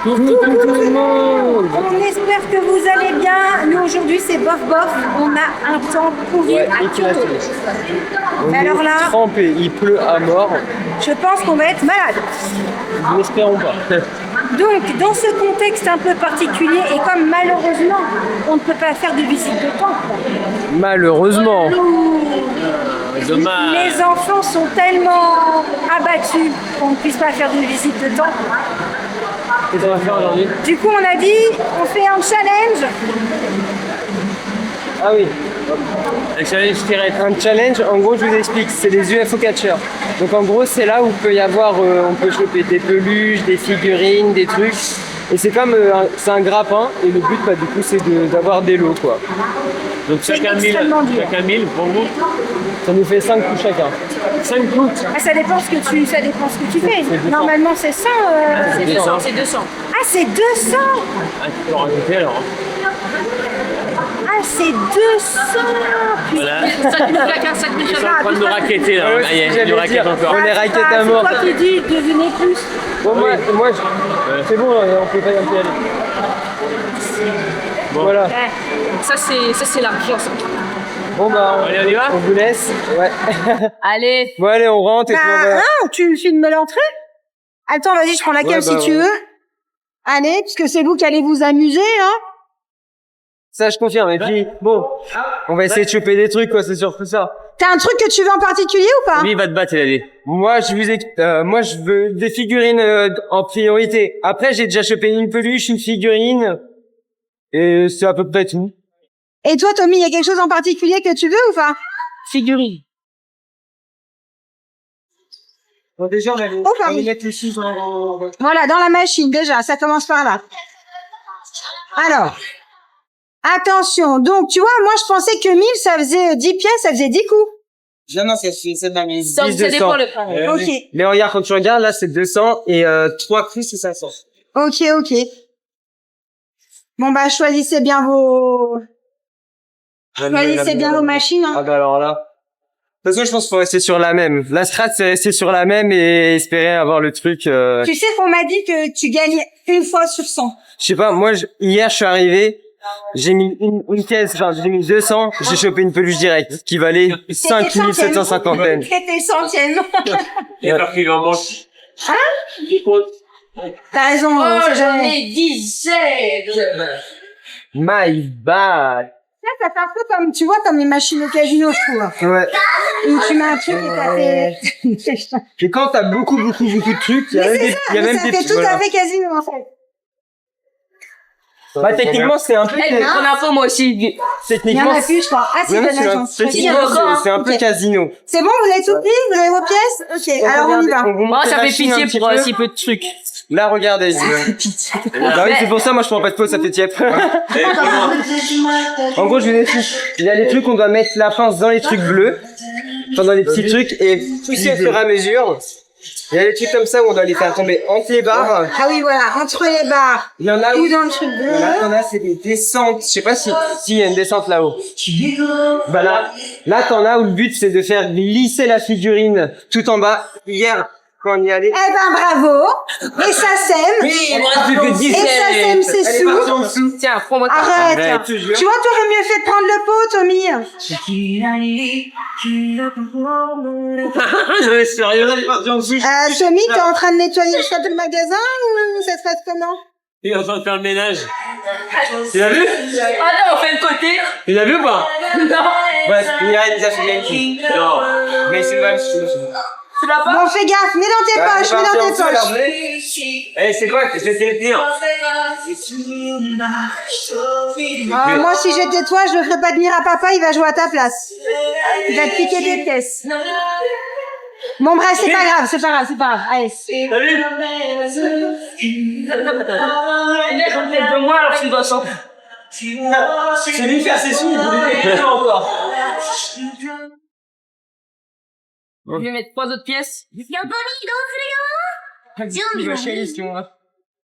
Tout le monde. On espère que vous allez bien. Nous aujourd'hui c'est bof bof. On a un temps pourri Ouais, à éclaté. Kyoto. On Mais alors est là, trempé, il pleut à mort. je pense qu'on va être malade. N'espérons pas. Donc dans ce contexte un peu particulier et comme malheureusement on ne peut pas faire de visite de temple, Malheureusement. Dommage. les enfants sont tellement abattus qu'on ne puisse pas faire de visite de temple. Qu'est-ce qu'on va faire aujourd'hui? Du coup on a dit on fait un challenge. Ah oui. Un challenge tirette. Un challenge, en gros, je vous explique, c'est des UFO catchers. Donc en gros, c'est là où peut y avoir, on peut choper des peluches, des figurines, des trucs. Et c'est comme, c'est un grappin. Et le but, bah, du coup, c'est d'avoir des lots, quoi. Donc chacun 1000 pour vous. Ça nous fait 5 coups chacun. 5 coups. Ah, ça dépend ce que tu fais. Normalement c'est 100. C'est 200. C'est 200. Ah c'est 200. Ah, tu peux en rajouter alors. Ah c'est 200. Voilà. 5000 chacun, 5000 Ils sont chacun. en train de nous raqueter là. Ouais, Ah, il y a j'allais du raquette dire. encore. On les raquettes à mort. C'est toi qui dis devenez plus. Bon, moi c'est bon, on peut pas y aller. Bon. Voilà. Ça c'est l'argent. Ça. Bon, bah, Allez, on y va. on vous laisse. Ouais. Allez. Bon, allez, on rentre et puis on va... Tu filmes l'entrée. Attends, vas-y, je prends la cam Ouais, si bah, tu ouais. veux. Allez, puisque c'est vous qui allez vous amuser, hein. Ça, je confirme. Et puis, bon, on va essayer de choper des trucs, quoi, c'est surtout ça. T'as un truc que tu veux en particulier ou pas? Lui, il va te battre, il a dit. Moi, moi, je veux des figurines en priorité. Après, j'ai déjà chopé une peluche, une figurine, et c'est à peu près tout. Et toi, Tommy, il y a quelque chose en particulier que tu veux ou pas? Figurine. Bon, déjà, on Oh, pardon. va mettre les sous dans... Voilà, dans la machine, déjà, ça commence par là. Alors, attention, donc, tu vois, moi, je pensais que 1000, ça faisait 10 pièces, ça faisait 10 coups. Non, c'est de la mise. Ça dépend le prix. Ok, Mais regarde, quand tu regardes, là, c'est 200, et 3 coups, c'est 500. ok. Bon, bah, choisissez bien vos machines, hein. Ah bah alors là... De toute façon, je pense qu'il faut rester sur la même. La strat, c'est rester sur la même et espérer avoir le truc... Tu sais qu'on m'a dit que tu gagnes une fois sur 100. Je sais pas, moi, hier, je suis arrivé, j'ai mis une caisse, enfin, j'ai mis 200, j'ai chopé une peluche directe, qui valait 5750 yens. C'était centième. Et parce qu'il en manque. T'as raison, on sait jamais. ai 10. My bad. Ça fait un peu comme, tu vois, comme les machines au casino, je trouve. Ouais. Où tu mets un truc et t'as fait... Et quand t'as beaucoup de trucs, il y a même des, il y a Mais même ça des fait petits, tout voilà. à fait casino, en fait. Bah, techniquement, c'est un peu, Eh, j'en ai un peu moi aussi. Il y en techniquement, a plus, je crois. Ah, c'est ouais, bonne chance. techniquement, c'est un peu Ok. casino. C'est bon, vous avez tout pris? Vous avez vos pièces? Ok, alors on y va. Moi, ça fait pitié pour si peu de trucs. Là, regardez. Bah oui, c'est pour ça, moi, je prends pas de pause, ça fait tiep. En gros, je vous explique. Il y a les trucs qu'on doit mettre la pince dans les trucs bleus, enfin dans les petits trucs, et pousser au fur et à mesure. Il y a des trucs comme ça où on doit les faire tomber entre les barres. Ah oui, voilà, entre les barres. Il y en a Ou où, dans le truc bleu. il y en a, c'est des descentes. Je sais pas si il y a une descente là-haut. Bah là, t'en as où le but c'est de faire glisser la figurine tout en bas. Hier, quand on y allait. Eh ben, bravo. Et ça sème. Il me reste plus que 10. Et ça sème, c'est Elle est partie sous. en dessous. Tiens, prends-moi ta. Arrête. Arrête, je te jure. Tu vois, t'aurais mieux fait de prendre le pot, Tommy. Non, sérieux, elle est partie en dessous. Tommy, t'es en train de nettoyer le shop de magasin ou ça se passe comment? Il est en train de faire le ménage. Tu l'as vu? Ah non, on fait le côté. Tu l'as vu ou pas? Non. Ouais, il y a des affaires. Non. Mais c'est mal. Tu l'as pas? Bon, fais gaffe, mets dans tes poches, mets dans tes poches. Eh, c'est quoi? Je vais te le dire. Moi, si j'étais toi, je le ferais pas tenir à papa, il va jouer à ta place. Il va te piquer des pièces. Bon, bref, c'est pas grave, c'est pas grave, c'est pas grave. Allez. Salut! On fait de moi alors tu dois s'en. C'est lui faire ses sous, il voulait encore. Je vais mettre 3 autres pièces. Il va chialer, ce qu'on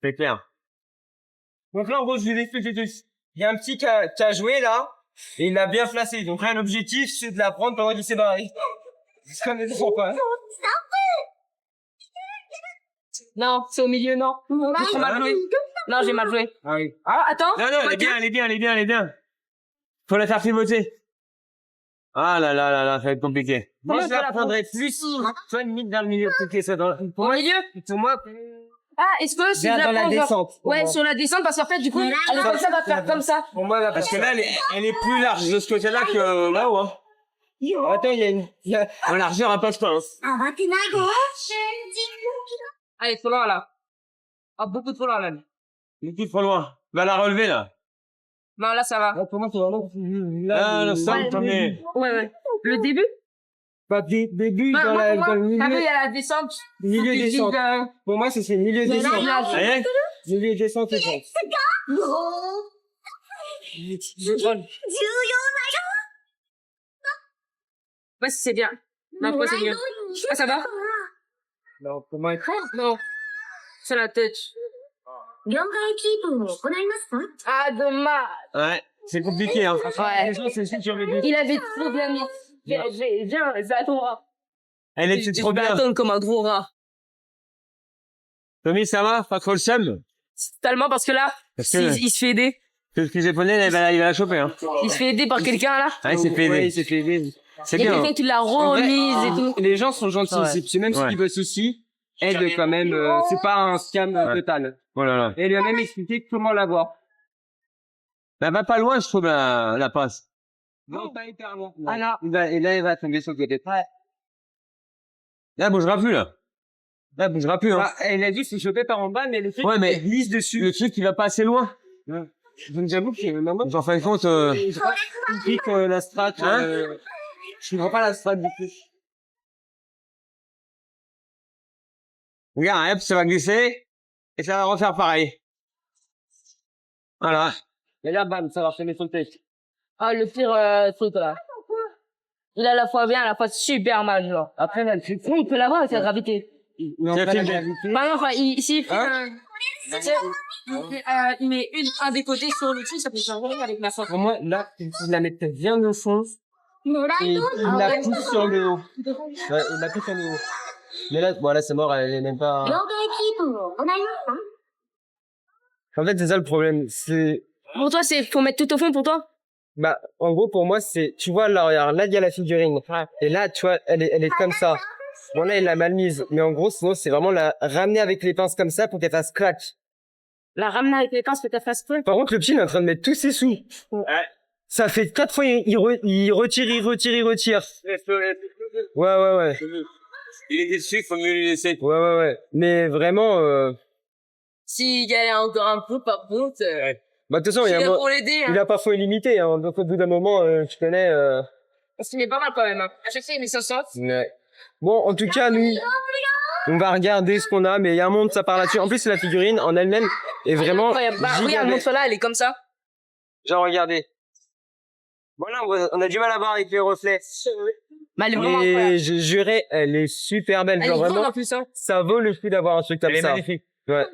C'est clair. Donc là, en gros, je vous explique les trucs. Il y a un petit qui a joué, là, et il l'a bien placé. Donc là, l'objectif, c'est de la prendre pendant qu'il s'est barré. C'est comme des enfants, quoi. Non, c'est au milieu, non. Ah, oui. Non, j'ai mal joué. Ah oui. Ah, attends. Non, non, elle est bien, elle est bien, elle est bien, elle est bien. Faut la faire pivoter. Ah là là là là, ça va être compliqué. Moi, je je la la prendrais plus, soit limite dans le milieu, plutôt ça dans Au milieu. pour moi, Ah, est-ce que si je vers la dans la prends, genre- descente. Ouais, sur la descente, parce qu'en fait, du coup, elle est comme ça, va faire comme ça. Pour moi, là, Parce que là, elle est plus large de ce côté-là que là-haut, hein. Attends, il y a En largeur, elle passe pas, hein. Allez, trop loin, là. Ah, beaucoup trop loin, là. Elle est plus trop loin. Va la relever, là. Non, là, ça va. pour moi, c'est vraiment, Ah, le centre, ouais. t'en es. Ouais, ouais. Le début? pas début, Bah, dans moi, pour dans le moi, t'as vu, il milieu, y a la descente. milieu Faut que je descente. dise, Pour moi, c'est milieu là, descente. là, Allez. Milieu descente et pente. Ouais, c'est bien. Non, pourquoi c'est mieux? Ah, ça va? Non, pour moi, Non. C'est la tête. Ah, dommage. Ouais. C'est compliqué, hein. Ouais. c'est juste sur les deux. Il avait trop bien mis. Viens, Zadora. Elle était trop bien. Attends comme un gros rat. Tommy, ça va? Pas trop le seum? C'est totalement parce que là, Parce que- il se fait aider. Parce que les japonais, il va la choper, hein. Il se fait aider par quelqu'un, là. Ah, il s'est fait Ouais, aider. il s'est fait aider. C'est Il y a bien. quelqu'un qui l'a En vrai, remise et tout. Les gens sont gentils. Ouais. C'est même ceux Ouais. qui bossent aussi, aident quand même. C'est pas un scam Ouais. total. Oh là là. Et il lui a même expliqué comment l'avoir. Elle va pas loin, je trouve, la passe. Non, pas hyper loin. Ah non. Et là, il va tomber sur le côté. Ouais. Là, elle bougera plus, là. Là, elle bougera plus, hein. Bah, elle a dû se choper par en bas, mais le truc, Ouais, mais- elle glisse dessus. Le truc, il va pas assez loin. Donc j'avoue que maman, Donc, en fin de compte, je pique la strat. Hein Je ne vois pas la strat du tout. regarde, hop, ça va glisser. Et ça va refaire pareil. Voilà. Et là, bam, ça va retomber sur le texte. Ah, le pire truc, là. Il a à la fois bien, à la fois super mal, genre. Après, là, le truc, Oui, il peut l'avoir avec la gravité. mais Tiens, après, la tiens, gravité. Par exemple, s'il fait Hein tu sais, il met un des côtés sur le truc, ça peut changer avec ma force. Pour moi, là, il faut la mettre bien au fond. Et il Ah la ouais. pousse sur le haut. Ouais, il la pousse sur le haut. Mais là, voilà, c'est mort, elle est même pas. En fait, c'est ça le problème. C'est, Pour toi, faut mettre tout au fond pour toi? bah, en gros, pour moi, c'est, tu vois, là, regarde, là, il y a la figurine. Et là, tu vois, elle est comme ça. Bon, là, il l'a mal mise. Mais en gros, sinon, c'est vraiment la ramener avec les pinces comme ça pour qu'elle fasse clac. La ramener avec les pinces, peut ta face peu. Par contre, le petit, il est en train de mettre tous ses sous. Ouais. Ça fait 4 fois, il retire. Ouais. Il est dessus, faut mieux lui laisser. Ouais. Mais vraiment, S'il galère encore un peu, par contre, bah, de toute façon, je il suis a, là pour l'aider, il hein. a pas faux illimité, hein. Donc, au bout d'un moment, tu connais, Parce qu'il met pas mal quand même, hein. À chaque fois, il met 60. ouais. Bon, en tout cas, nous, on va regarder ce qu'on a, mais il y a un monde, ça part là-dessus. En plus, la figurine, en elle-même, est vraiment Incroyable. Bah, giga regarde, belle. montre-la, elle est comme ça. Genre, regardez. Voilà, on a du mal à voir avec les reflets. Mais elle est vraiment incroyable. Et je jurais, elle est super belle. Elle est Genre, grande vraiment, en plus, hein. ça vaut le coup d'avoir un truc comme Elle est ça. magnifique. Ouais.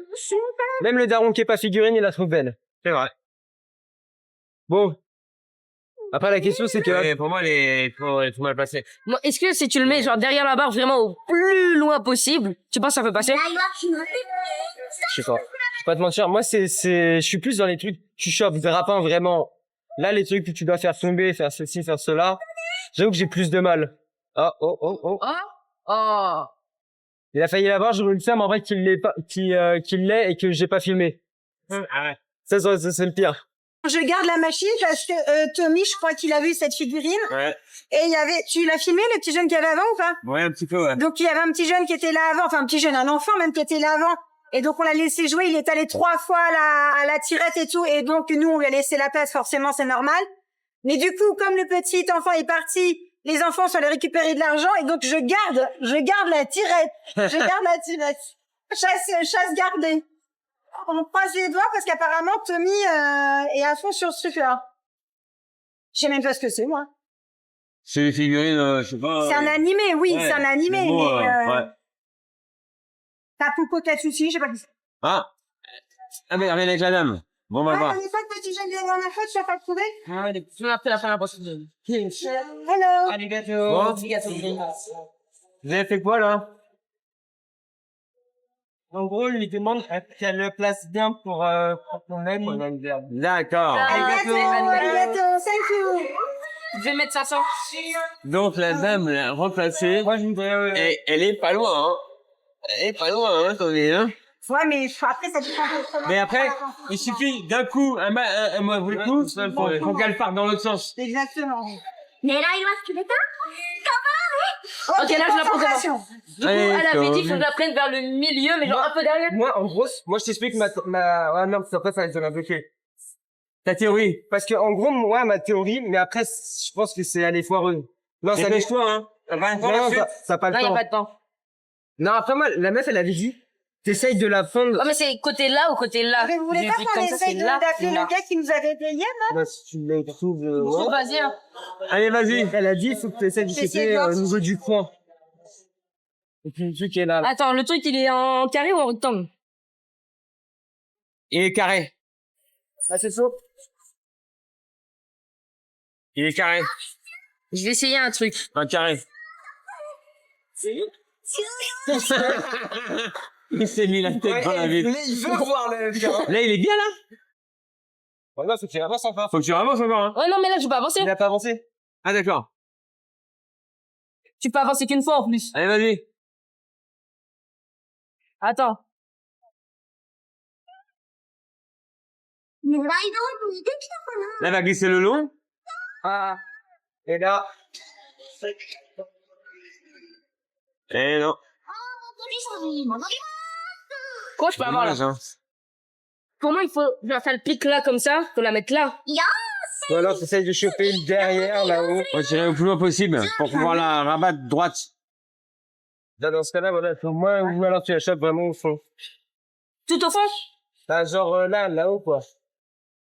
Même le daron qui est pas figurine, il la trouve belle. C'est vrai. Bon. Après, la question, c'est que, Et pour moi, elle est trop mal placée. Bon, est-ce que si tu le mets genre derrière la barre vraiment au plus loin possible, tu penses que ça peut passer? je sais pas. Je vais pas te mentir. Moi, je suis plus dans les trucs, tu chopes grappin vraiment. Là, les trucs que tu dois faire tomber, faire ceci, faire cela. J'avoue que j'ai plus de mal. Oh. Oh! Oh! Il a failli l'avoir, j'aurais eu le seum en vrai qu'il l'ait pas, qu'il l'ait et que j'ai pas filmé. Ah ouais. Ça, c'est le pire. Je garde la machine parce que Tommy, je crois qu'il a vu cette figurine. Ouais. Et il y avait, tu l'as filmé, le petit jeune qu'il y avait avant ou pas? Ouais, un petit peu, ouais. Donc il y avait un petit jeune qui était là avant, enfin un petit jeune, un enfant même qui était là avant. Et donc on l'a laissé jouer, il est allé 3 fois à la tirette et tout. Et donc nous, on lui a laissé la place, forcément c'est normal. Mais du coup, comme le petit enfant est parti, les enfants sont allés récupérer de l'argent. Et donc je garde la tirette. Je garde la tirette. Chasse gardée. On croise les doigts parce qu'apparemment Tommy est à fond sur ce truc-là. Je sais même pas ce que c'est, moi. C'est des figurines, je sais pas. C'est un animé, oui, ouais. c'est un animé. Mais bon, mais, ouais. Tapuko Katsushi, je sais pas qui c'est. Ah. Ah, mais rien avec la dame. Bon, on va Ouais, voir. la fois que le petit jeune vient dans la fois, tu l'as pas trouvé? Ah, tu m'as fait la fin impossible. Hello. Arigato. Bon. Arigato. Vous avez fait quoi, là? En gros, il demande qu'elle le place bien pour qu'on aime. D'accord. Arigato, arigato, thank you. Je vais mettre 500. Donc la dame l'a remplacée. Moi, je voudrais... Et elle est pas loin, hein. Elle est pas loin, hein, Tommy, hein. Ouais, mais après, ça dépend de Mais après, il suffit d'un coup, un mauvais coup, faut qu'elle parte dans l'autre sens. Exactement. Ok, là, je la prends comment? Du coup, Allez, elle avait dit qu'il faut Tommy. que je la prenne vers le milieu, mais genre un peu derrière. Moi, en gros, moi, je t'explique ouais, non, après, ça m'a bloqué. Ta théorie. Parce que, en gros, moi, ma théorie, mais après, je pense que c'est aller foireux. Non, ça Dépêche-toi, hein. Non, ça a pas Là, le y a temps. pas de temps. Non, après, moi, la meuf, elle avait dit, t'essayes de la fondre. Oh, mais c'est côté là ou côté là? Mais vous voulez J'ai pas pris qu'on comme ça, essaye c'est là, d'appeler là. le gars qui nous avait payé, là? Là, si tu les trouves, Bon, vas-y, hein. Allez, vas-y. Elle a dit, il faut que tu essaies de J'ai essayé choper de voir au si- niveau du coin. Et puis, le truc est là. Attends, le truc, il est en carré ou en rectangle? Il est carré. Ah, c'est chaud. Il est carré. Je vais essayer un truc. Un carré. Il s'est mis la tête dans la ville. Il veut voir le gars. Là, il est bien, là? Ouais, non, faut qu'il avance encore. Faut que tu avances encore, hein. Ouais, non, mais là, je peux pas avancer. Il a pas avancé. Ah, d'accord. Tu peux avancer qu'une fois en plus. Allez, vas-y. Attends. Là, va glisser le long. Ah. Et là. Eh non. Quoi, je peux avoir là? Dommage, hein. Comment il faut, genre, faire le pic là, comme ça, faut la mettre là? Ou alors, t'essayes de choper le derrière, là-haut. On va tirer au plus loin possible pour pouvoir la rabattre droite. Là, dans ce cas-là, voilà, au moins, ou alors tu la chopes vraiment au fond. Tout au fond? Là, genre, là-haut, quoi.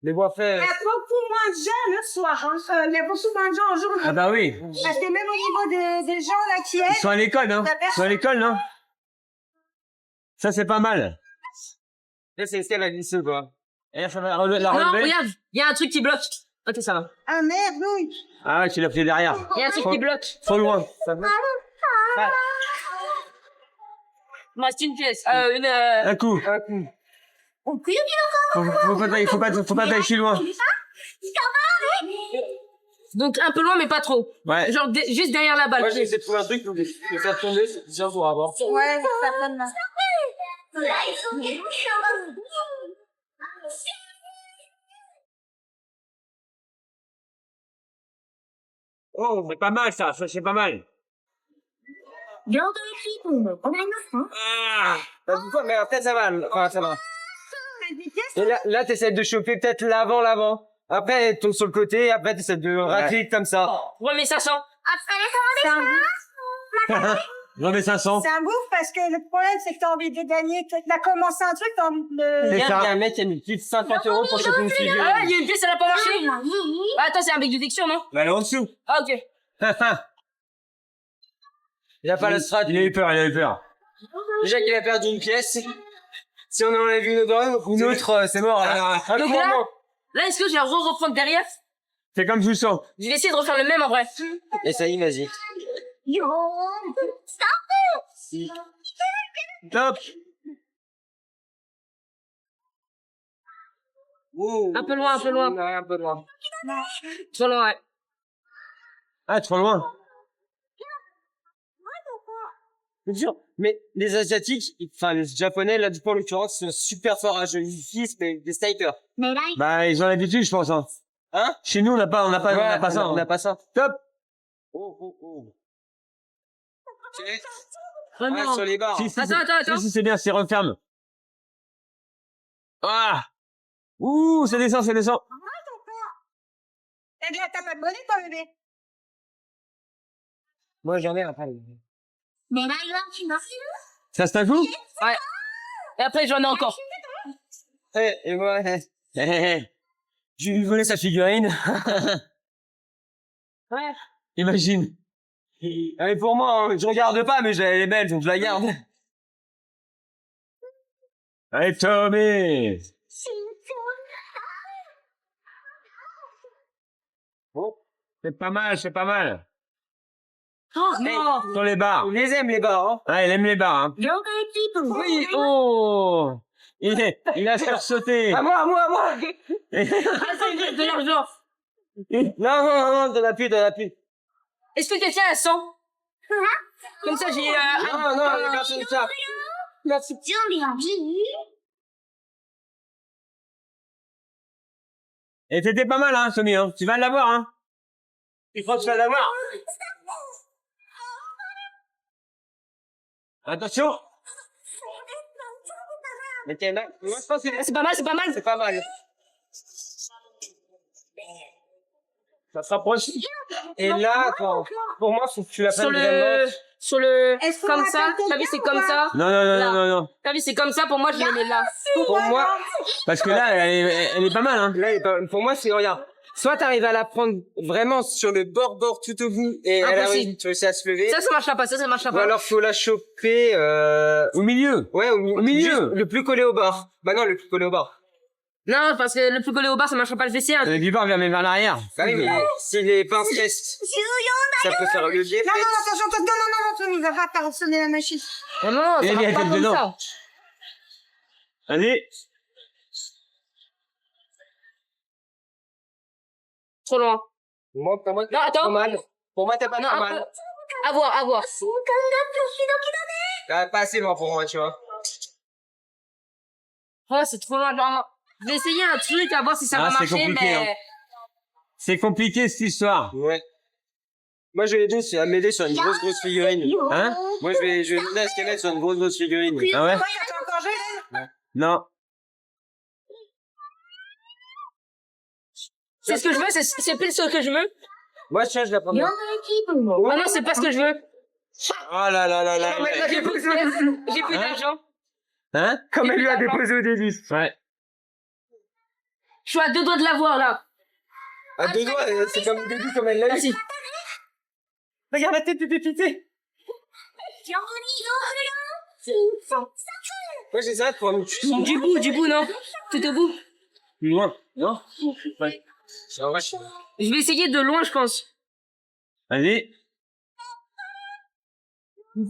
Les bois Il y faits. a beaucoup moins de gens le soir, hein. Il y a beaucoup moins de gens en jour. Ah bah oui. Parce que même au niveau des gens, là, qui Ils aident, sont à l'école, hein. Ils sont à l'école, non? Ça, c'est pas mal. Là, c'est ce qu'elle a glissé, quoi. Et là, ça va la Non, relever. regarde, il y a un truc qui bloque. Ok, ça va. ah merde, oui. Ah ouais, tu l'as pris derrière. Il y a un truc qui bloque. Trop loin. Ça va? Moi, c'est une pièce. Un coup. Un coup. Faut pas tailler si loin. Donc, un peu loin, mais pas trop. Ouais. Genre, juste derrière la balle. Moi, j'ai essayé de trouver un truc, de faire tomber, c'est déjà pour avoir. Ouais, certainement. Oh, c'est pas mal, ça c'est pas mal. Ah. Mais après, ça va. Enfin, ça va. Et là, t'essaies de choper peut-être l'avant. Après, elle tombe sur le côté, après, t'essaies de racler comme ça. Ouais, mais ça sent. C'est un gouffre. Remets 500. C'est un gouffre parce que le problème, c'est que t'as envie de gagner. T'as commencé un truc, t'as envie de... C'est Il y ça. a un mec qui a mis plus de 50 € pour choper une figurine. Ah, il y a une pièce, elle a pas marché. Ah, attends, c'est un bec de diction, non? Bah, elle est en dessous. Ah, ok. Il a pas la strat. Il a eu peur. Déjà qu'il a perdu une pièce. Si on en enlève une autre, c'est mort. Là. Un Donc coup en là, moins. là, est-ce que je vais reprendre derrière? C'est comme tu le sens. Je vais essayer de refaire le même en vrai. Et ça y est, vas-y. Top. Un peu loin, un peu loin. Ouais, un peu loin. Trop loin, ouais. Ah, trop loin. C'est sûr. Mais les Asiatiques, enfin les Japonais, là, du coup, en l'occurrence, sont super forts à jouer des snipers. Bah, ils ont l'habitude, je pense, hein. Hein? Chez nous, on n'a pas ça. On hein. n'a pas ça. Top. C'est Vraiment. sur les barres. Si, Attends. Si, c'est bien, c'est referme. Ah. Ouh, ça descend. Et là, t'as pas de bonnet, toi, bébé? Moi, j'en ai après. Ça se t'avoue? Ouais. Et après, j'en ai encore. Et moi, je lui volais sa figurine. Ouais. Imagine. Et pour moi, hein, je regarde pas, mais elle est belle, donc je la garde. Allez, Tommy. Bon. C'est pas mal. Oh, non. Sur les bars. On les aime les bars, hein. Ah, il aime les bars, hein. Oui, oh. Il a sursauté. À moi, à moi, à moi. De l'argent. Non, non, non, de la pub, de la pub. Est-ce que quelqu'un a 100? Comme ça, j'ai... Non, non, personne ça. Merci. Et c'était pas mal, hein, Somi, hein. Tu vas l'avoir, hein. Tu crois que tu vas l'avoir? Attention. Mais tiens, là, moi, je pense que C'est pas mal, c'est pas mal. c'est pas mal. Ça se rapproche. Et là, pour moi, faut que tu la Sur prennes vraiment. sur le, Est-ce qu'on comme appelle ça. quelqu'un T'as vu, c'est ou comme pas ça. Non, non, non, Là. non, non, non. T'as vu, c'est comme ça. Pour moi, je le mets là. Pour moi, Parce que là, elle est pas mal, hein. là, pour moi, c'est, regarde. Soit t'arrives à la prendre vraiment sur le bord tout au bout et elle Impossible. arrive, tu réussis à se lever. Ça marchera pas. Ça marchera Ou pas. alors faut la choper, Au milieu. ouais, au milieu. juste le plus collé au bord. Bah non, le plus collé au bord. Non, parce que le plus collé au bar, ça marchera pas le fessier. Le du bord vers l'arrière. Bah oui, mais si les pinces restent, ça peut faire le biais. Non, non, attention, non, non, non, Tommy, il va pas faire sonner la machine. Non, non, Il ça a mis la marche pas tête comme dedans. ça. Allez. Trop loin. Pour moi, Non, attends. pas mal. Pour moi, t'es pas Non, trop un peu. mal. À voir, à voir. Pas assez loin pour moi, tu vois. Oh, c'est trop loin. Genre, je vais essayer un truc à voir si ça Ah, va c'est marcher, compliqué, mais... hein. C'est compliqué, cette histoire. Ouais. Moi, je vais l'aider à m'aider sur une grosse figurine. Hein? Moi, je vais l'aider à se calmer sur une grosse figurine. Ah ouais? Ouais, t'es encore jeune. Non. C'est ce que je veux, c'est pile ce que je veux. Moi, tiens, je la prends. Ah non, c'est pas ce que je veux. Oh là là là là. Non, mais là, j'ai plus Hein? d'argent. Hein? Comme elle lui a déposé au début. Ouais. Je suis à 2 doigts de l'avoir, là. À deux doigts, c'est comme au début, comme elle l'a eu. Vas-y. Regarde la tête du dépité. Moi, j'essaierai de prendre. Du bout, non. Tout au bout. Plus loin. Non? Ouais. En vrai, je- Je vais essayer de loin, je pense. Allez.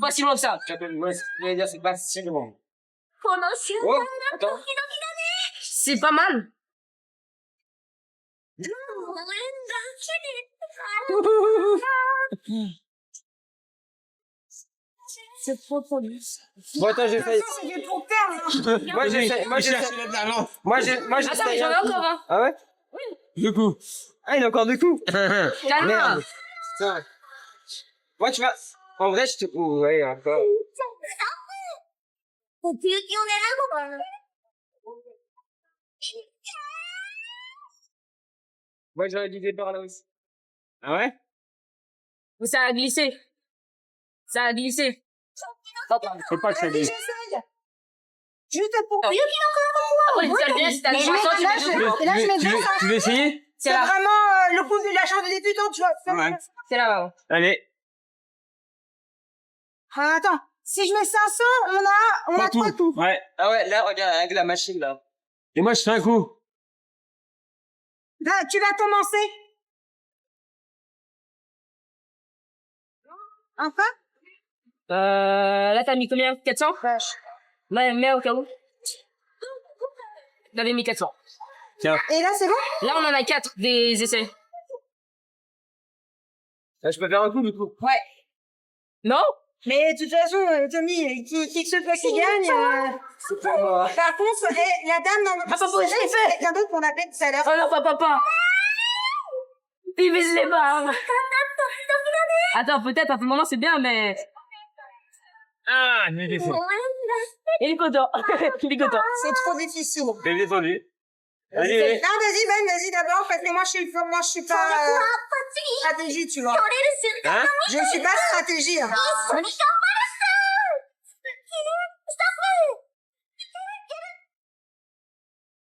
Pas si loin que ça. Moi, je vais dire, c'est pas si loin. Oh, attends. C'est pas mal. C'est trop trop Bon, attends, j'essaye. C'est du pour perdre. Moi, j'essaye. Moi, j'essaye. Moi, Attends, j'essaye. mais j'en ai encore, hein. Ah ouais? Du coup. Ah, il y en a encore deux coups. Calme-toi. Merde. Putain. Moi, tu vas. En vrai, je te. Oh, ouais, encore. Moi, j'aurais dû par là aussi. Ah ouais? Mais ça a glissé. Ça a glissé. Faut pas que ça glisse. J'essaye. Juste pour. Après, ça glisse, t'as Mais le je mets- chanson, là, tu je- mets et là, je mets deux ça. Tu veux essayer? C'est là. vraiment le coup de la chance des débutants, tu vois. Ouais. C'est là, maman. Allez. Ah, attends. Si je mets 500, on a trois coups. Ouais. Ah ouais, là, regarde, avec la machine, là. Et moi, je fais un coup. Là, tu vas commencer. Enfin? Là, t'as mis combien? 400? Ouais, mais au cas où. T'avais mis 400. Tiens. Et là, c'est bon? Là, on en a 4 des essais. Là, je peux faire un coup, du coup. Ouais. Non? Mais de toute façon, Tommy, qui se fait qui gagne. C'est pour moi. Par contre, la dame, non, Ah, papa, je l'ai c'est quelqu'un d'autre qu'on appelle tout à l'heure. Oh non, papa. Il vise les barres. Attends, peut-être, à ce moment, c'est bien, mais... Ah, je l'ai défait. Il est content. Il est content. C'est trop difficile. J'ai défendu. Non, Allez, allez. vas-y, Ben, vas-y d'abord, parce que moi, je suis pas stratégie, tu vois. Hein? Je suis pas stratégie. Hein.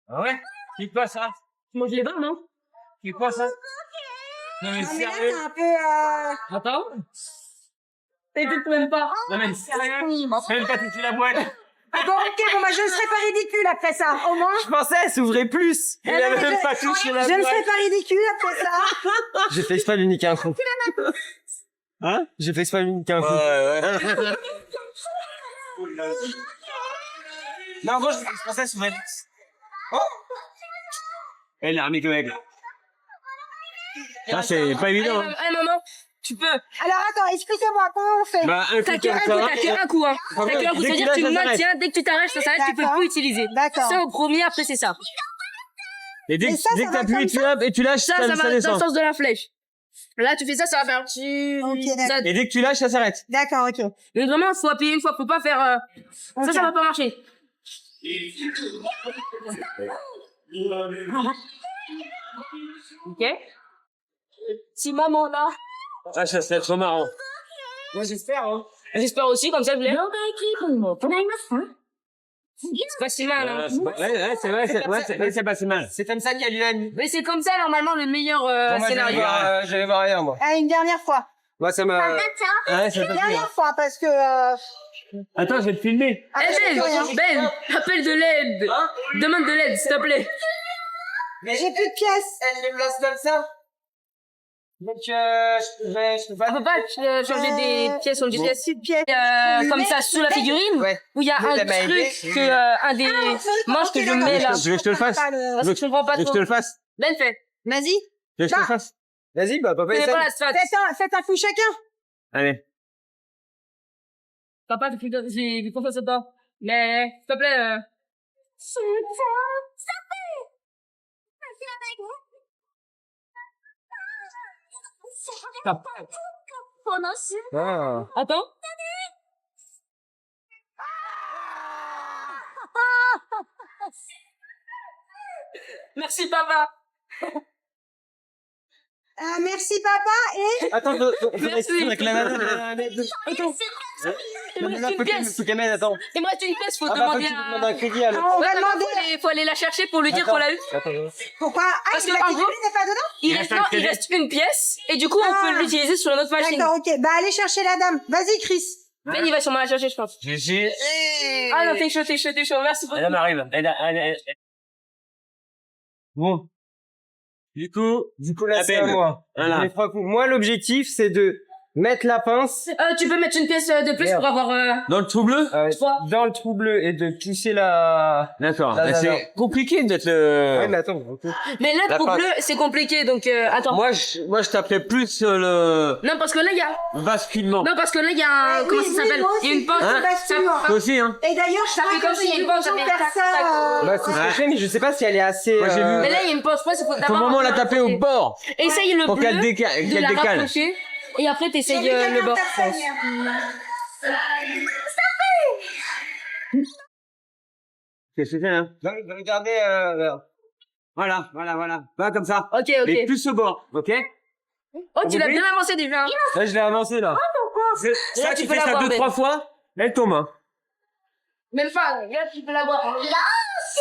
Ah ouais? Qui quoi ça? Tu manges les barres, non? Qui quoi ça? Non mais Non, mais là, sérieux? c'est un peu. Attends. T'écoutes même pas. Non mais sérieux? Même pas touché la boîte. Ah bon, ok, bon, bah, je ne serai pas ridicule après ça, au moins. Je pensais, elle s'ouvrait plus. Il a même pas touché Je ne serai pas ridicule après ça. J'ai fait exprès de lui niquer un coup. Hein? J'ai fait exprès qu'un coup. Ouais. Non, moi, je pensais sur Elle a remis le mec. Ça, c'est pas évident. Hein. Allez, maman, tu peux. Alors attends, expliquez-moi comment on fait. Bah, un coup T'as comme ça. qu'un coup, hein. T'as qu'un coup, Dès que c'est-à-dire tu que tu lâches, ça maintiens, dès que tu t'arrêtes, ça s'arrête, tu peux D'accord. plus utiliser. D'accord. Ça au premier, après c'est ça. Et dès Et ça, que ça va t'appuies, comme tu tapes et tu lâches, Ça ça va dans le descend. sens de la flèche. Là, tu fais ça, ça va faire... Ok, d'accord. Et dès que tu lâches, ça s'arrête. D'accord, ok. Mais vraiment, faut appuyer une fois, faut pas faire... Ok. Ça va pas marcher. Ok. Si maman là... Ah, ça serait trop marrant. Moi, j'espère, hein. J'espère aussi, comme ça je l'ai. C'est pas si mal, hein. Ouais, c'est vrai, c'est pas si mal. C'est comme ça qu'il y a l'unanime. Mais c'est comme ça, normalement, le meilleur scénario. J'allais voir ailleurs, moi. Ah, une dernière fois. Moi, ça m'a... Ouais, ça Une peut dernière fois, parce que... Attends, je vais te filmer. ah, Eh j'ai plus rien. Ben, appelle de l'aide. Demande de l'aide, s'il te plaît. Mais J'ai plus de pièces. Elle me lance comme ça. Donc, je peux pas... On peut pas changer des pièces sur le J'ai GPS plus de pièces. comme ça sous la figurine Ouais. où il y a Oui, un elle m'a truc aidé. que un des manches que je mets là. Tu veux que je te le fasse? Pas le- Parce que je comprends pas Tu veux que je trop. te le fasse? Ben fait. Vas-y. Tu veux que je te le Bah. fasse? Vas-y, bah, papa, C'est essaie. pas la strat. Faites un coup chacun. Allez. Papa, j'ai confiance en toi. Mais, s'il te plaît, Ah. attends. Merci, papa. Merci papa et... Attends, Merci. avec la nana. Attends. Il me reste une pièce. Faut qu'elle m'aide, attends. Il me reste une pièce, faut Ah, bah, faut que demander tu à... demandes un crédit, alors. On va Ouais, demander... faut aller la chercher pour lui dire qu'on l'a eu. Attends. Pourquoi? Ah, Parce la que, en figurine gros- n'est pas dedans? Il reste, non, il reste une pièce, et du coup, on Ah. peut l'utiliser sur notre machine. D'accord, ok. Bah, allez chercher la dame. Vas-y, Chris. Ben, il va sûrement la chercher, je pense. J'ai... Ah non, t'es chaud, merci beaucoup. Elle m'arrive. Elle. Bon. Du coup, Là, c'est à Appelle. moi. Voilà. Les 3 coups. Moi, l'objectif, c'est de mettre la pince Tu peux mettre une pièce de plus Merde. pour avoir... dans le trou bleu? Trois. dans le trou bleu et de pousser la... D'accord. Là, Bah, là, c'est compliqué d'être Ouais, le... mais attends. ok. Mais là, La pour pince. bleu, c'est compliqué, donc attends. Moi, je taperais plus sur le Non, parce que là, il y a... basculement. Non, parce que là, il y a un... Oui, Comment oui, ça s'appelle? moi Il y a une pince. aussi, Hein basculement. Toi aussi, hein? Et d'ailleurs, je Ça crois fait comme que si j'ai tu penses, ça besoin de fait faire tac, ça. tac. Bah, c'est ce que Ouais. je fais, mais je sais pas si elle est assez... Moi, j'ai vu. Mais là, il y a une pince presse, il faut Faut d'abord... vraiment la taper au bord Essaye le pour bleu, qu'elle de qu'elle la décale. rapprocher, et après, t'essayes J'ai vu le quelqu'un bord. personne. Qu'est-ce que c'est, hein? Regardez, Voilà. Pas comme ça. Ok, Mais ok. plus au bord, ok? Oh, tu l'as bien avancé déjà. Hein. là, je l'ai avancé, là. Ça, Là, tu tu peux fais ça l'avoir, Ben. 2-3 fois, elle tombe, hein. Même pas, là, tu peux l'avoir.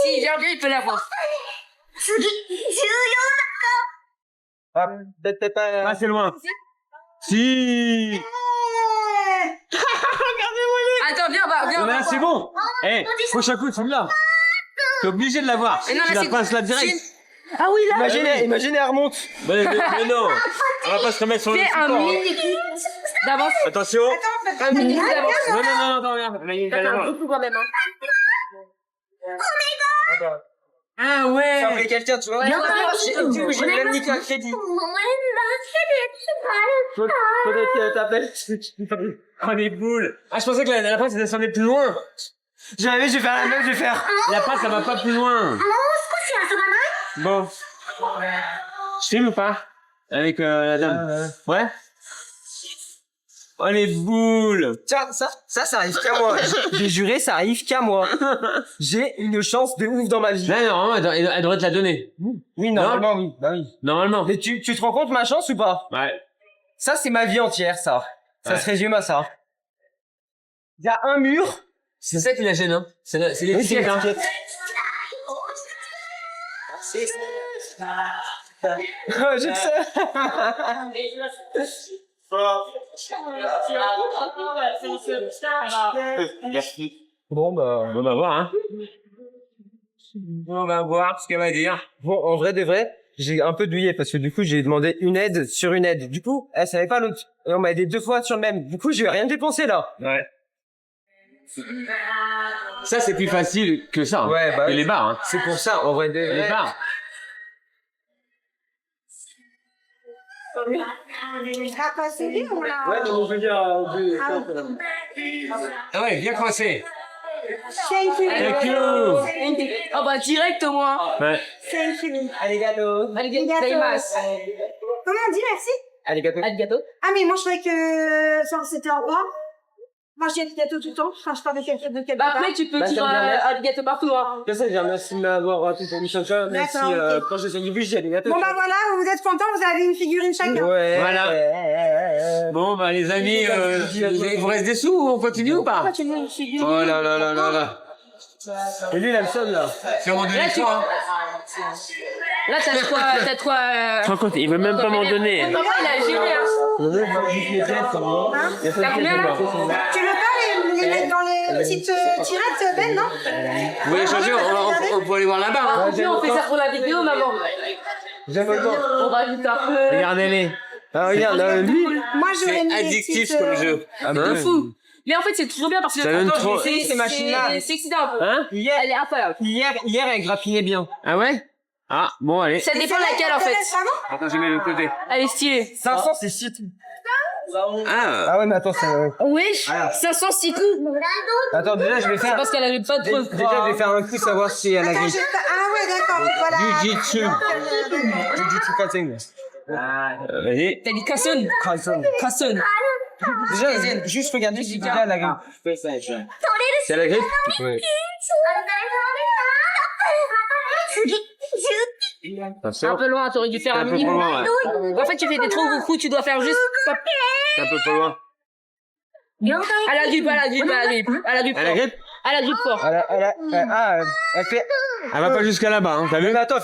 Si, j'ai envie, il peut l'avoir. Ah, peut-être pas... Ah, c'est loin. Si! Attends, viens, Non, on mais va là, c'est voir. bon. Eh, prochain coup, tu l'as. T'es obligé de l'avoir. Mais non, Tu là, la c'est- passes là direct. Ah oui, là. Imaginez, elle remonte. Mais non. On va pas se remettre sur le Fais un support. hein. mini coup d'avance. Attention. Un mini coup d'avance. Non, regarde. Fais un coup quand même, hein. Ah Ça ouais. appelé quelqu'un, tu vois. Ouais, J'ai même niqué un crédit. Peut-être qu'elle t'appelle. Oh, les boules. Ah, je pensais que la pince, elle descendait plus loin. J'arrive, je vais faire la même, je vais faire. La pince, ça va pas plus loin. Bon. Je filme ou pas? Avec la dame. Ouais? Oh, les boules. Tiens, ça arrive qu'à moi. J'ai juré, ça arrive qu'à moi. J'ai une chance de ouf dans ma vie. Là, normalement, elle devrait te la donner. Oui, normalement, oui. Bah oui. Normalement. Mais tu te rends compte ma chance ou pas? Ouais. Ça, c'est ma vie entière, ça. Ça Ouais. se résume à ça. Il y a un mur. C'est ça qui la gêne, hein. C'est les Oui, petits, hein. Je le sais. Bon, bah. On va voir, hein. On va voir ce qu'elle va dire. Bon, en vrai de vrai, j'ai un peu douillé parce que du coup, j'ai demandé une aide sur une aide. Du coup, elle savait pas l'autre. Et on m'a aidé 2 fois sur le même. Du coup, je vais rien dépenser là. Ouais. Ça, c'est plus facile que ça. Hein. Ouais, bah que oui. les bars. Hein. C'est pour ça, en vrai. Les bars. Ah, pas celui ou là? Ouais, donc on peut dire Ah ouais, bien coincé. Thank you. Thank you. Oh bah direct au moins. Ouais. Thank you. Arigato. Gozaimasu. Comment on dit merci? Arigato. Arigato. Ah, mais moi, je croyais que c'était au revoir. Moi, je dis arigato tout le temps. Enfin, je parle de quelque Bah après tu peux Bah, dire j'aime bien, merci. arigato partout hein. Je sais, je merci de m'avoir raté pour Mission Chat. Merci. D'accord, ok. Quand je suis venu, j'ai arigato. Bon, bah voilà, vous êtes contents, vous avez une figurine chacun. Ouais. Voilà. Bon, bah, les amis, il vous reste des sous, on continue ou pas? Tu veux une figurine? Oh là là là là là. Et lui, il aime ça, là. Si on m'en donne Là, tu- toi, hein. Là t'as de quoi Tu te rends compte, il veut même pas m'en donner. Papa il a géré hein. T'as combien, là? Tu veux pas les mettre dans les petites tirettes, Ben, non? Vous voulez changer, on peut aller voir là-bas, hein. Puis on fait ça pour la vidéo maman. J'aime autant. On va vite un peu. Regardez-les. Ah, regarde, lui. Moi, j'aurais C'est mis des addictif petites, comme jeu. Ah, De fou. Mais en fait c'est trop bien parce que Ça donne attends, trop- je vais essayer ces machines-là. c'est excitant un peu. Hein? Elle est incroyable. Hier, elle grappinait bien. Ah ouais? Ah, bon, allez. Ça dépend laquelle en fait. Vraiment? Attends, je mets de l'autre côté. Elle est stylée. 500, c'est shit. Ah. Ah ouais, mais attends, c'est... Wesh, 506 coups. Attends, déjà, je vais C'est faire... parce qu'elle avait pas de preuves. Déjà, je vais faire un coup, savoir si elle a Attends, gagné. Ah ouais, d'accord, voilà. Jiu-jitsu. Jiu-jitsu cutting. Vas-y. T'as dit Kasson. Kasson. Déjà, juste regarder si déjà elle a gagné. C'est la grippe? Ouais. Attention. Un peu loin, t'aurais dû faire un Un peu minimum. trop loin, ouais. En fait, tu fais des trop gros coups, tu dois faire juste. C'est un peu trop loin. À la grippe, à la grippe, à la grippe. À la grippe. Elle a la grippe? À la grippe fort. Elle fait... Elle va pas jusqu'à là-bas, hein, t'as vu? Mais attends,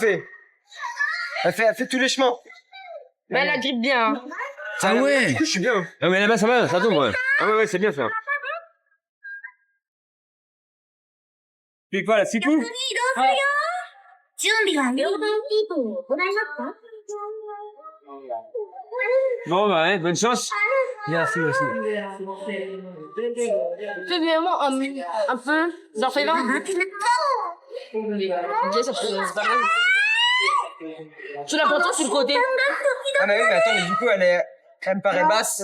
elle fait tous les chemins. Mais elle a grippe bien. Hein. Ah ouais? Du coup, je suis bien. Ah mais là-bas ça va, ça tombe, ouais. Ah ouais, c'est bien ça. Puis quoi, là, c'est tout? Bon bah ouais, bonne chance. Merci aussi. Fais vraiment un peu. J'en fais 20. Ok, ça c'est pas mal. Tu l'as pourtant sur le côté. Ah mais oui, mais attends, mais du coup, elle me paraît basse.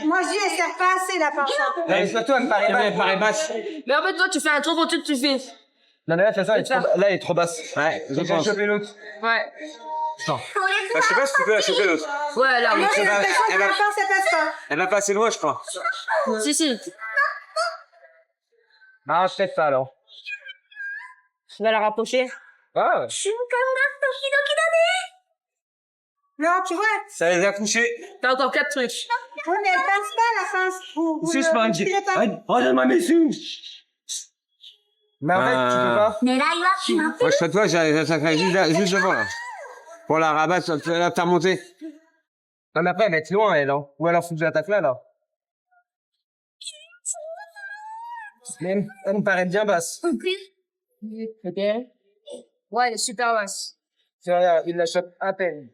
Moi, je dis, elle sert pas assez, la pince. Non, mais surtout, elle me paraît basse. Elle paraît basse. Mais en fait, toi, tu fais un trop gros truc, tu fais. Non, mais là, de toute façon, là, elle est trop basse. Ouais, je J'ai pense. chopé l'autre. Ouais. Bah, je sais pas si tu peux la choper l'autre. Ouais, là, Moi, oui. j'ai l'impression que la pince, elle passe pas. Elle va pas assez loin, je crois. Si, si. Ah, peut-être pas, alors. Tu vas la rapprocher. Ah, ouais. Non, tu vois. Ça les a couchés. T'as encore 4 trucs. Oui, mais elle passe pas, la pince. Si, je peux dire. Regarde-moi mes sous. Mais en fait, tu peux pas. Moi, je serais toi, j'attaquerais juste devant, là. Pour la rabattre, la faire monter. Non, mais après, elle va être loin, elle, hein. Ou alors, faut que je l'attaque là. Mais elle me paraît bien basse. Ok. Ouais, elle est super basse. Regarde, il la chope à peine.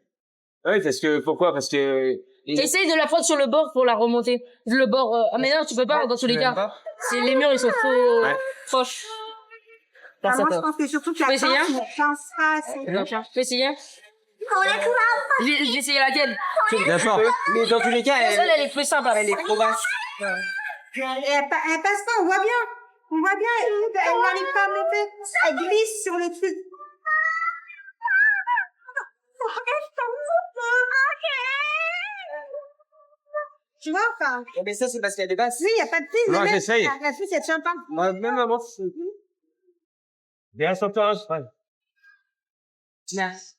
Oui, parce que, pourquoi? Parce que... Essaye de la prendre sur le bord pour la remonter. Le bord, ah mais non, tu peux pas, dans tous les cas. C'est, les murs, ils sont trop proches. Moi, je pense que surtout que la peux essayer, pince, elle passe pas assez. Tu peux essayer? J'ai essayé laquelle? D'accord. Mais dans tous les cas, Celle, elle est plus simple. Elle est trop basse. Elle passe pas, on voit bien. On voit bien, elle n'arrive pas à monter. Elle glisse sur le truc. Tu vois, enfin. mais ça, c'est parce qu'elle est basse. Oui, il n'y a pas de prise. Non, mais j'essaye. La prise, elle tient pas. Moi, même maman, c'est... Bien sur toi, je crois. Merci.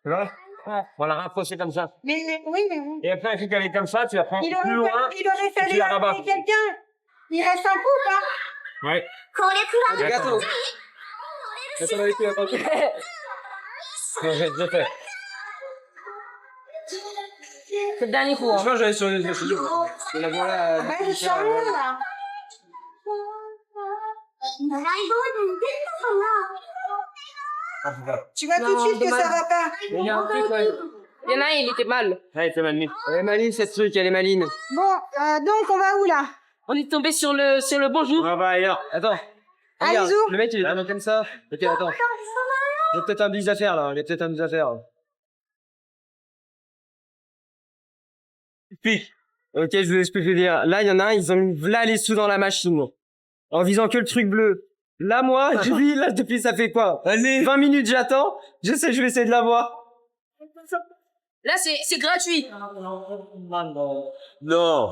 Tu vois? On la rapprocher comme ça. Oui, mais Et après, vu qu'elle est comme ça, tu la prends il plus loin. aurait tu fallu la rabats. appeler quelqu'un. Il reste un coup, hein. Ouais. Arigato. Attends, avec lui, attends. Non, j'ai déjà fait. C'est le dernier coup. Je Hein. pense que j'allais sur les choses. Et la voilà. Bah, je suis en haut, là. Tu vois tout de Non, suite que dommage. ça va pas. Il y a un truc, ouais. Il y en a un, il était mal. Ouais, c'est mal mis. Elle est maline, cette truc, elle est maline. Bon, donc on va où là? On est tombé sur le bonjour. On va ailleurs. Attends. Ah, Regarde, bisous. le mec, il est vraiment comme ça. Ok, attends. Il y a peut-être un bis à faire, là. Il y a peut-être un bis à faire. Pique. Ok, je peux te dire. Là, il y en a un, ils ont mis là les sous dans la machine. En visant que le truc bleu. Là, moi, je vis, là, depuis, ça fait quoi? Vas-y. 20 minutes, j'attends. Je sais, je vais essayer de l'avoir. Là, c'est gratuit. Non.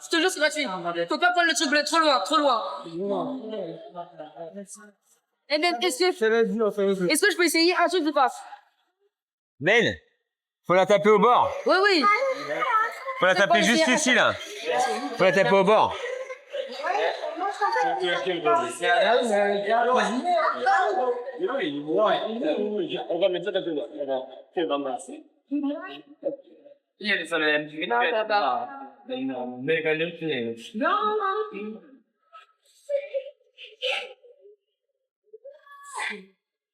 Je te jure, c'est gratuit. Faut pas prendre le truc bleu trop loin, trop loin. Eh bien, Ça va être enfin, est-ce que je peux essayer un truc ou pas? Ben, faut la taper au bord. Oui, oui. Faut la taper juste ici, là. Faut la taper au bord.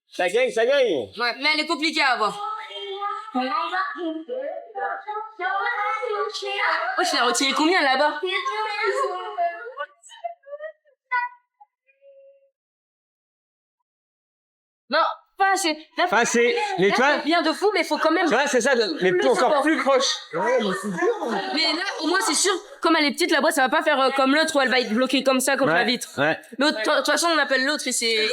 Ça gagne, ça gagne. Ouais, mais elle est compliquée à avoir. Oh, je l'ai retiré combien là-bas? Non, pas assez. Là, Enfin, c'est l'étoile. bien de fou, mais faut quand même. Tu vois, c'est ça, mais plus encore plus proche. Mais là, au moins, c'est sûr, comme elle est petite, la boîte, ça va pas faire comme l'autre où elle va être bloquée comme ça contre la vitre. Ouais. Mais de toute façon, on appelle l'autre et c'est.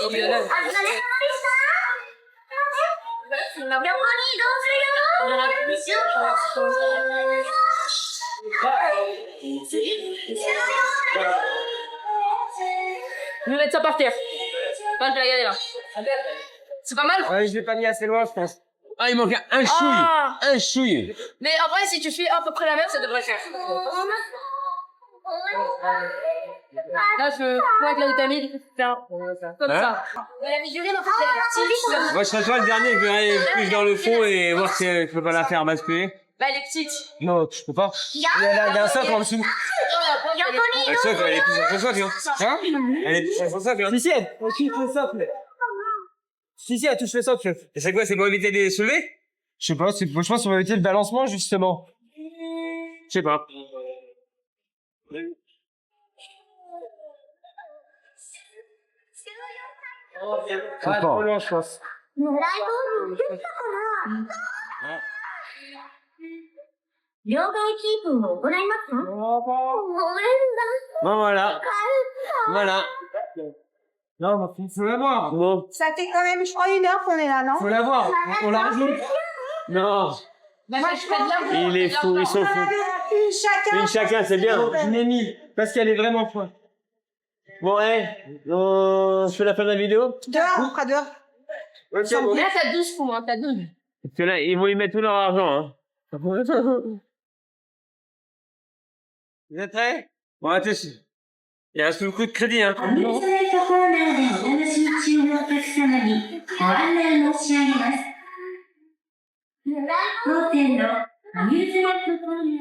Je vais mettre ça par terre. Enfin, je vais la garder là. C'est pas mal? Ouais, je l'ai pas mis assez loin, je pense. Ah, il manque un chouille. Ah. Un chouille. Mais en vrai, si tu fais à peu près la même, ça devrait faire. Là, je vois avec la vitamine, comme Hein? ça. Mais la figurine, en fait, elle est petite. Moi, je serais toi le dernier, je vais aller plus dans le fond et voir si je peux pas la faire basculer. Bah, elle est petite. Non, je peux pas. Il y a un socle en dessous. Elle socle, elle est plus sur son socle, hein. Hein? Elle est plus sur son socle, hein. Si, si, elle touche le socle. Si, elle touche le socle. Et c'est quoi, c'est pour éviter de les soulever? Je sais pas, je pense qu'on va éviter le balancement, justement. Je sais pas. Ah, trop loin, je pense. Bon, voilà. Voilà. Non, mais faut l'avoir. Bon. Ça fait quand même, je crois, 1 heure qu'on est là, non? Faut l'avoir. On la rajoute. Non. Bah, je fais de la Il est fou, ils sont fous. Une chacun. Une chacun, c'est bien. Je mets 1000. Parce qu'elle est vraiment folle. Bon, je fais la fin de la vidéo. Dehors, on fera dehors. Ok, Mais là, t'as 12 fous, hein, t'as 12. Parce que là, ils vont y mettre tout leur argent, hein. Vous êtes prêts? Bon, attention. Il reste beaucoup de crédit, hein. アミューズメントコーナーでお楽しみ中のお客様にご案内申し上げます。当店のアミューズメントコーナーに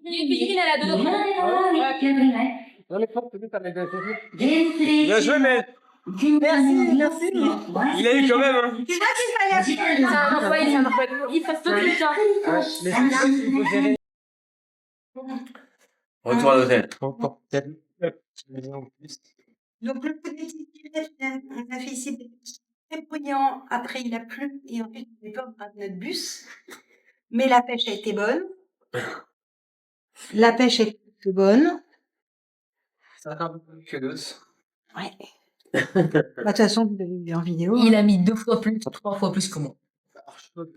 Figurine, elle a 2 ご覧のようになっております。 ゲームプレイ Bien 中 joué, の mais 順番のニュースをご挨拶 il a eu quand même, hein. C'est moi qui fallait appeler. C'est un employé, c'est un employé. Il passe tout le temps. Retour à l'hôtel. Donc, le petit on a fait ici très bruyant. Après, il a plu. Et ensuite, on est pas de notre bus. Mais la pêche a été bonne. La pêche est plus bonne. Ça va un peu plus que d'autres. Ouais. Bah, de toute façon, vous avez vu en vidéo. Il a mis 2 fois plus, 3 fois plus que moi.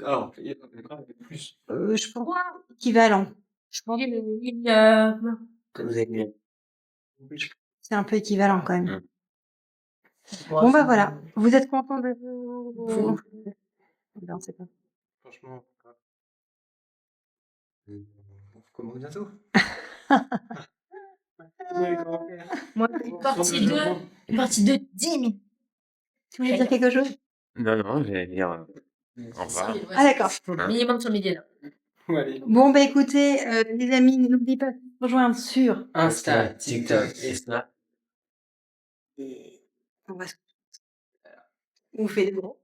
Alors, il y a plus. Je pense équivalent. Je pense qu'il Vous avez bien. C'est un peu équivalent quand même. Bon, bah voilà. Vous êtes content de vous... Non, c'est pas. Franchement. On commence bientôt. Moi, partie 2. Une partie de 10 minutes. Tu voulais dire quelque chose? Non, j'allais dire au revoir. Ah d'accord. Minimum sur midi là. Allez. Bon bah écoutez, les amis, n'oubliez pas de nous rejoindre sur Insta, TikTok et Snap. et on va se... On vous fait des gros.